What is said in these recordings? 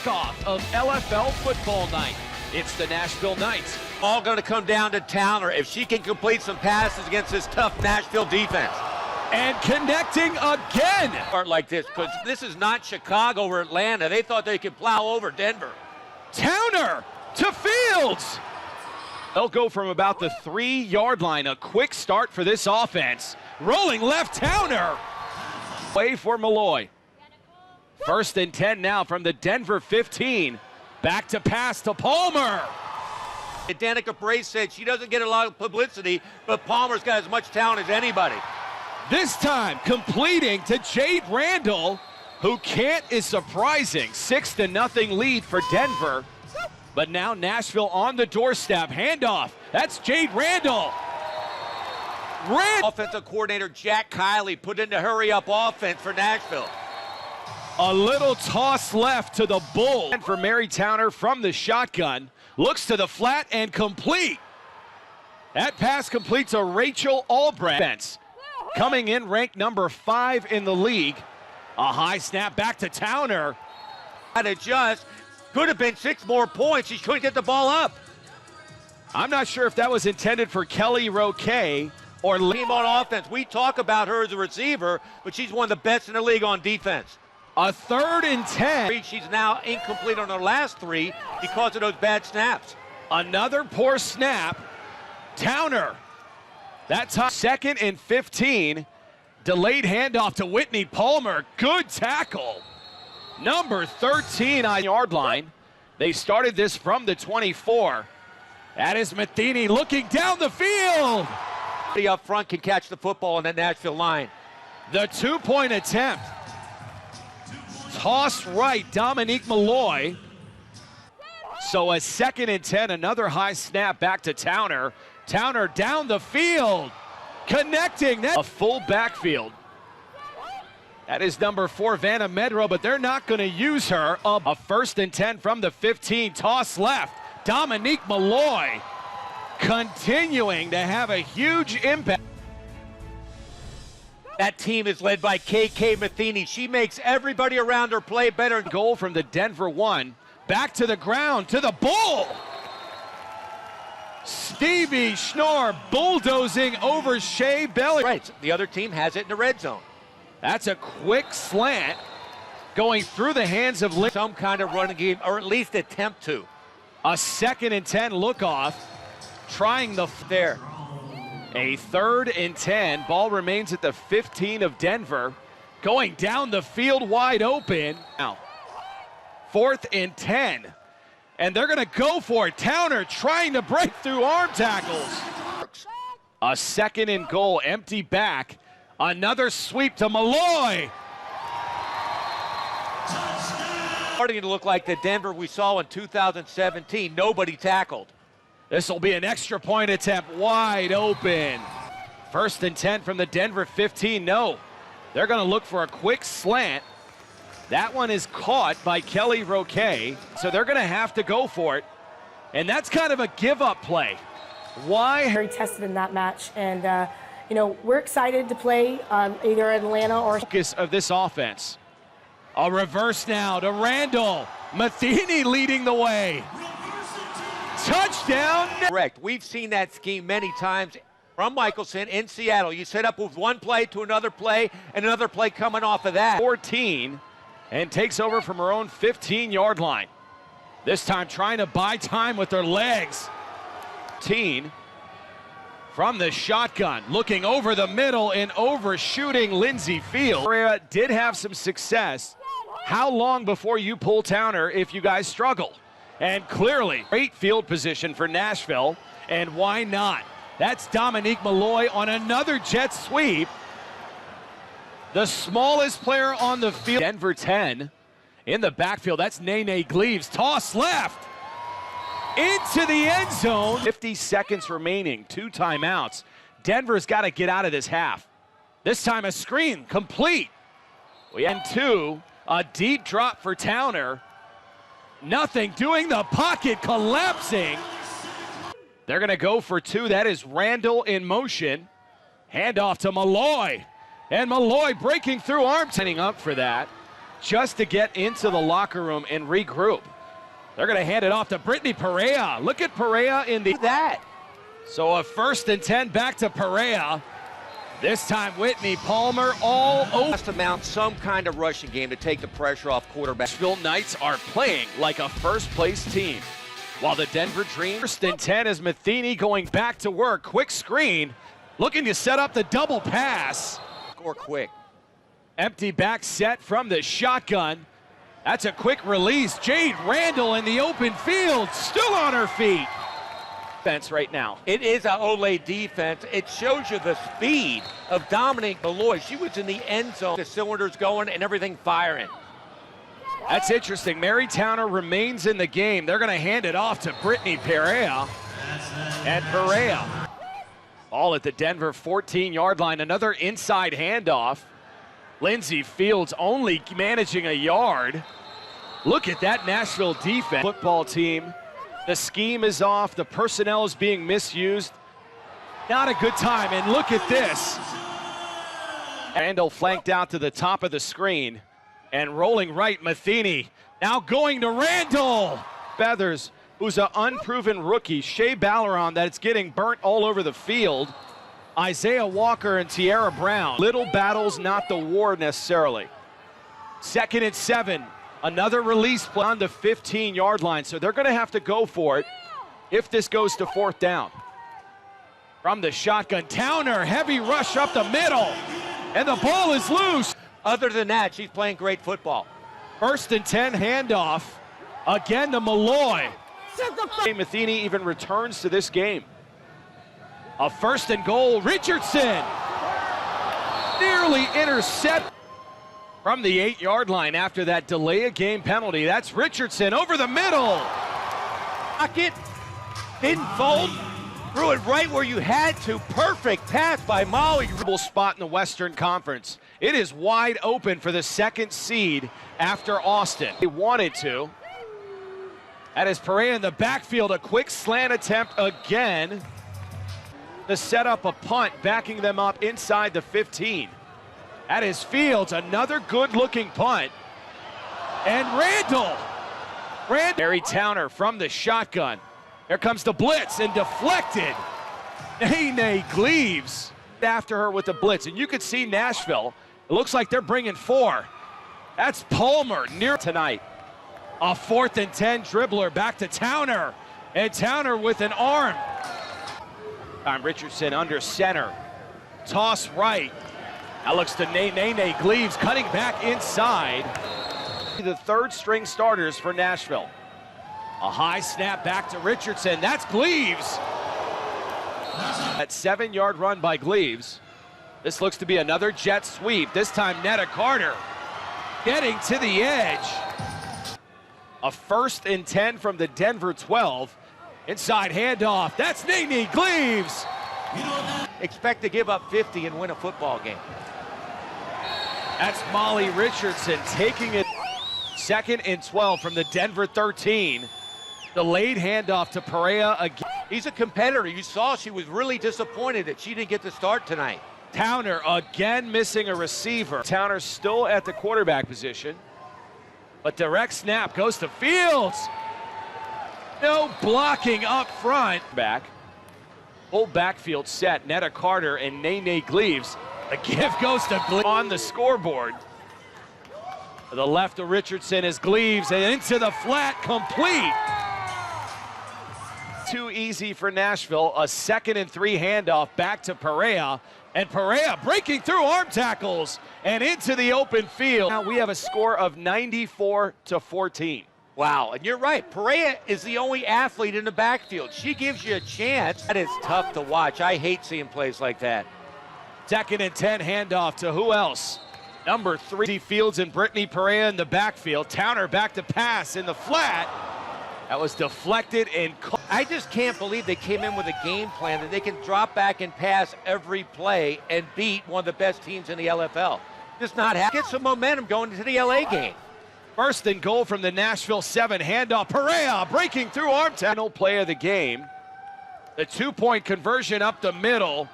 kickoff of LFL football night. It's the Nashville Knights. All going to come down to Towner if she can complete some passes against this tough Nashville defense. And connecting again. Part like this, because this is not Chicago or Atlanta. They thought they could plow over Denver. Towner to Fields. They'll go from about the 3-yard line. A quick start for this offense. Rolling left, Towner. Way for Malloy. 1st and 10 now from the Denver 15. Back to pass to Palmer. Danica Brace said she doesn't get a lot of publicity, but Palmer's got as much talent as anybody. This time completing to Jade Randall, who can't is surprising. 6-0 lead for Denver. But now Nashville on the doorstep. Handoff. That's Jade Randall. Offensive coordinator Jack Kiley put in the hurry-up offense for Nashville. A little toss left to the bull. And for Mary Towner from the shotgun. Looks to the flat and complete. That pass completes a Rachel Albrecht. Coming in ranked number 5 in the league. A high snap back to Towner. And it just could have been 6 more points. She couldn't get the ball up. I'm not sure if that was intended for Kelly Roquet or Team on offense. We talk about her as a receiver, but she's one of the best in the league on defense. A 3rd and 10. She's now incomplete on her last 3 because of those bad snaps. Another poor snap. Towner. That time. 2nd and 15. Delayed handoff to Whitney Palmer. Good tackle. Number 13 on yard line. They started this from the 24. That is Matheny looking down the field. The up front can catch the football on that Nashville line. The 2-point attempt. Toss right, Dominique Malloy. So a 2nd and 10, another high snap back to Towner. Towner down the field, connecting. That a full backfield. That is number 4, Vanna Medro, but they're not going to use her. A 1st and 10 from the 15, toss left. Dominique Malloy continuing to have a huge impact. That team is led by KK Matheny. She makes everybody around her play better. Goal from the Denver 1. Back to the ground, to the bull. Stevie Schnorr bulldozing over Shea Belly. Right, the other team has it in the red zone. That's a quick slant going through the hands of some kind of running game, or at least attempt to. A 2nd and 10 look off, trying the there. A 3rd and 10. Ball remains at the 15 of Denver. Going down the field wide open. Now, 4th and 10. And they're going to go for it. Towner trying to break through arm tackles. A 2nd and goal, empty back. Another sweep to Malloy. Starting to look like the Denver we saw in 2017. Nobody tackled. This will be an extra point attempt, wide open. 1st and 10 from the Denver 15. No, they're going to look for a quick slant. That one is caught by Kelly Roquet, so they're going to have to go for it. And that's kind of a give-up play. Why? Very tested in that match, and you know, we're excited to play either Atlanta or focus of this offense. A reverse now to Randall. Matheny leading the way. Touchdown. Correct. We've seen that scheme many times from Michelson in Seattle. You set up with one play to another play and another play coming off of that. 14 and takes over from her own 15-yard line. This time trying to buy time with their legs. From the shotgun, looking over the middle and overshooting Lindsey Field. Pereira did have some success. How long before you pull Towner if you guys struggle? And clearly, great field position for Nashville, and why not? That's Dominique Malloy on another jet sweep. The smallest player on the field. Denver 10 in the backfield. That's Nene Gleaves. Toss left into the end zone. 50 seconds remaining, 2 timeouts. Denver's got to get out of this half. This time a screen, complete. And 2, a deep drop for Towner. Nothing doing, the pocket collapsing. They're going to go for 2. That is Randall in motion. Handoff to Malloy. And Malloy breaking through arms. Setting up for that. just to get into the locker room and regroup. They're going to hand it off to Brittany Perea. Look at Perea in the... That. So a 1st and 10 back to Perea. This time Whitney Palmer all over. Has to mount some kind of rushing game to take the pressure off quarterback. Nashville Knights are playing like a first-place team, while the Denver Dream 1st and 10 is Matheny going back to work. Quick screen, looking to set up the double pass. Score quick. Empty back set from the shotgun. That's a quick release. Jade Randall in the open field, still on her feet. Defense right now. It is an Olay defense. It shows you the speed of Dominique Malloy. She was in the end zone. The cylinders going and everything firing. That's interesting. Mary Towner remains in the game. They're going to hand it off to Brittany Perea. And Perea. Ball at the Denver 14-yard line. Another inside handoff. Lindsey Fields only managing a yard. Look at that Nashville defense. Football team. The scheme is off. The personnel is being misused. Not a good time. And look at this. Randall flanked out to the top of the screen. And rolling right, Matheny. Now going to Randall. Feathers, who's an unproven rookie. Shea Balleron, that's getting burnt all over the field. Isaiah Walker and Tierra Brown. Little battles, not the war necessarily. 2nd and 7. Another release play on the 15-yard line, so they're going to have to go for it if this goes to 4th down. From the shotgun, Towner, heavy rush up the middle, and the ball is loose. Other than that, she's playing great football. 1st and 10 handoff, again to Malloy. Matheny even returns to this game. A 1st and goal, Richardson. Nearly intercept. From the 8-yard line after that delay of game penalty. That's Richardson over the middle. Pocket, didn't fold, threw it right where you had to. Perfect pass by Molly. Spot in the Western Conference. It is wide open for the 2nd seed after Austin. They wanted to. That is Perea in the backfield. A quick slant attempt again to set up a punt, backing them up inside the 15. That is Fields, another good-looking punt. And Randall. Mary Towner from the shotgun. Here comes the blitz and deflected. Nene Gleaves after her with the blitz. And you can see Nashville. It looks like they're bringing 4. That's Palmer near tonight. A 4th and 10 dribbler back to Towner. And Towner with an arm. Time Richardson under center. Toss right. That looks to Nene Gleaves cutting back inside. The 3rd string starters for Nashville. A high snap back to Richardson. That's Gleaves. That 7-yard run by Gleaves. This looks to be another jet sweep. This time Netta Carter getting to the edge. A 1st and 10 from the Denver 12. Inside handoff. That's Nene Gleaves. Expect to give up 50 and win a football game. That's Molly Richardson taking it. 2nd and 12 from the Denver 13. Delayed handoff to Perea again. He's a competitor. You saw she was really disappointed that she didn't get to start tonight. Towner again missing a receiver. Towner still at the quarterback position. But direct snap goes to Fields. No blocking up front. Back. Full backfield set. Netta Carter and Nene Gleaves. The give goes to Gleaves on the scoreboard. To the left of Richardson is Gleaves and into the flat, complete. Too easy for Nashville. A 2nd and 3 handoff back to Perea. And Perea breaking through arm tackles and into the open field. Now we have a score of 94-14. Wow, and you're right. Perea is the only athlete in the backfield. She gives you a chance. That is tough to watch. I hate seeing plays like that. 2nd and 10 handoff to who else? Number 3, Fields and Brittany Perea in the backfield. Towner back to pass in the flat. That was deflected and I just can't believe they came in with a game plan that they can drop back and pass every play and beat one of the best teams in the LFL. Just not happen. Get some momentum going into the LA game. 1st and goal from the Nashville 7 handoff. Perea breaking through arm tackle. Play of the game. The 2-point conversion up the middle.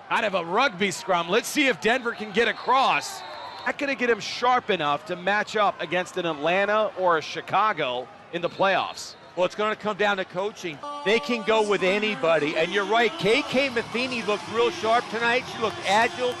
Out of a rugby scrum. Let's see if Denver can get across. Not going to get him sharp enough to match up against an Atlanta or a Chicago in the playoffs. Well, it's going to come down to coaching. They can go with anybody. And you're right, KK Matheny looked real sharp tonight. She looked agile.